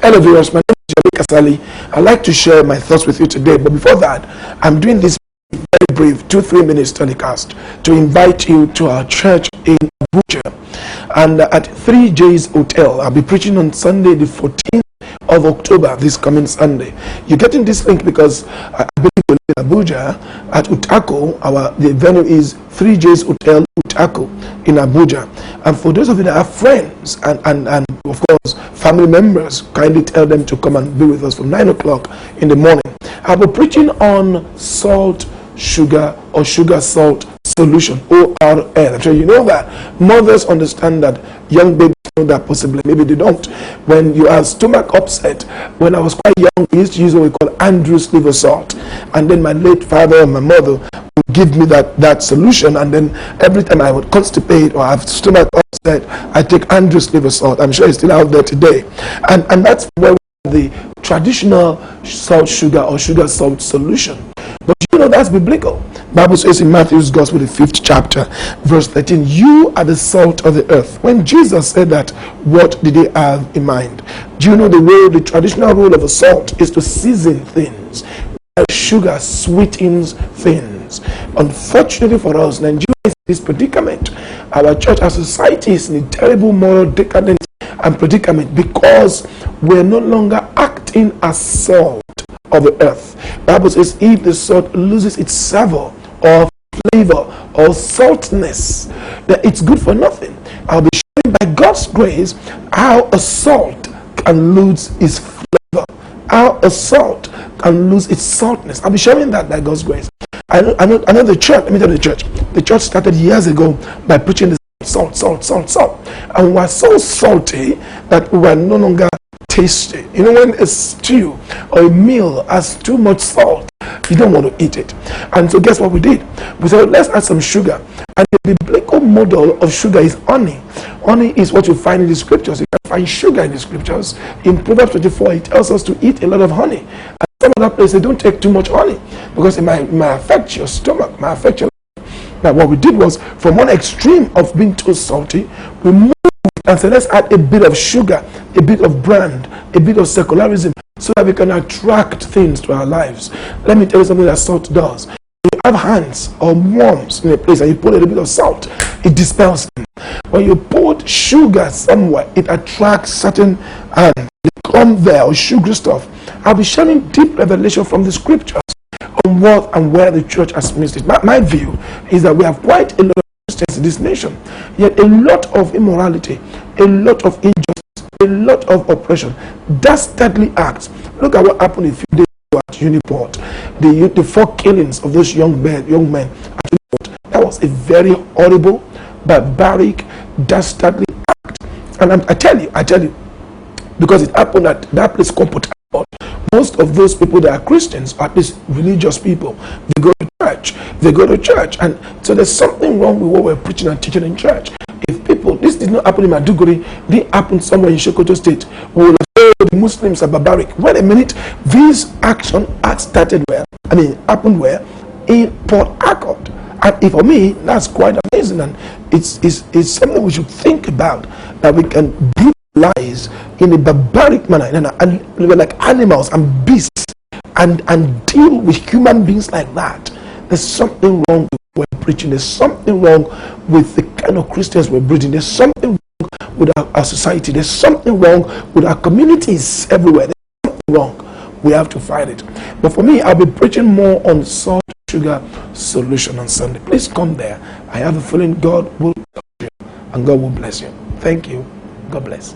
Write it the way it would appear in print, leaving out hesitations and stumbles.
Hello viewers, my name is Yomi Kasali. I'd like to share my thoughts with you today, but before that, I'm doing this very brief 2-3 minutes telecast to invite you to our church in Abuja and at 3J's Hotel. I'll be preaching on Sunday the 14th of October, this coming Sunday. You're getting this link because I believe in Abuja at Utako. The venue is 3J's Hotel Utako in Abuja. And for those of you that are friends and of course family members, kindly tell them to come and be with us from 9 o'clock in the morning. I'll be preaching on salt, sugar, or sugar salt solution, ORL. I'm sure you know that. Mothers understand that. Young babies know that possibly. Maybe they don't. When you are stomach upset, when I was quite young, we used to use what we call Andrew's liver salt. And then my late father and my mother would give me that solution. And then every time I would constipate or have stomach upset, I take Andrew's liver salt. I'm sure it's still out there today. And that's where the traditional salt sugar or sugar salt solution. But you know that's biblical. Bible says in Matthew's Gospel, the 5th chapter, verse 13, you are the salt of the earth. When Jesus said that, what did he have in mind? Do you know the traditional role of a salt is to season things, while sugar sweetens things. Unfortunately for us, Nigeria is in this predicament. Our church, our society is in a terrible moral decadence and predicament because we're no longer acting as salt of the earth. Bible says if the salt loses its savor or flavor or saltness, that it's good for nothing. I'll be showing by God's grace how a salt can lose its flavor, how a salt can lose its saltness. I'll be showing that by God's grace. I know the church. Let me tell you, the church started years ago by preaching the salt, and we were so salty that we were no longer tasty. You know, when a stew or a meal has too much salt, you don't want to eat it. And so guess what we did? We said, let's add some sugar. And the biblical model of sugar is honey. Honey is what you find in the scriptures. You can find sugar in the scriptures. In Proverbs 24, it tells us to eat a lot of honey. And some other places, don't take too much honey because it might affect your stomach, might affect your life. Now, what we did was, from one extreme of being too salty, we moved and said, let's add a bit of sugar, a bit of brand, a bit of secularism, so that we can attract things to our lives. Let me tell you something that salt does. You have hands or worms in a place and you put a little bit of salt, it dispels them. When you put sugar somewhere, it attracts certain hands. They come there, or sugary stuff. I'll be sharing deep revelation from the scriptures on what and where the church has missed it. My view is that we have quite a lot of Christians in this nation, yet a lot of immorality, a lot of injustice, a lot of oppression, dastardly acts. Look at what happened a few days ago at Uniport. The 4 killings of those young men at Uniport. That was a very horrible, barbaric, dastardly act. And I tell you, because it happened at that place called Port Harcourt. Most of those people that are Christians, or at least religious people, they go to church. And so there's something wrong with what we're preaching and teaching in church. If people, this did not happen in Maduguri, it happened somewhere in Sokoto State, we will say, oh, the Muslims are barbaric. Wait a minute, this action started where? Happened where? In Port Harcourt. And for me, that's quite amazing, and it's something we should think about, that we can brutalize in a barbaric manner, and we're like animals and beasts, and deal with human beings like that. There's something wrong with what we're preaching. There's something wrong with the kind of Christians we're breeding. There's something wrong with our society. There's something wrong with our communities everywhere. There's something wrong. We have to fight it. But for me, I'll be preaching more on salt sugar solution on Sunday. Please come there. I have a feeling God will touch you and God will bless you. Thank you. God bless.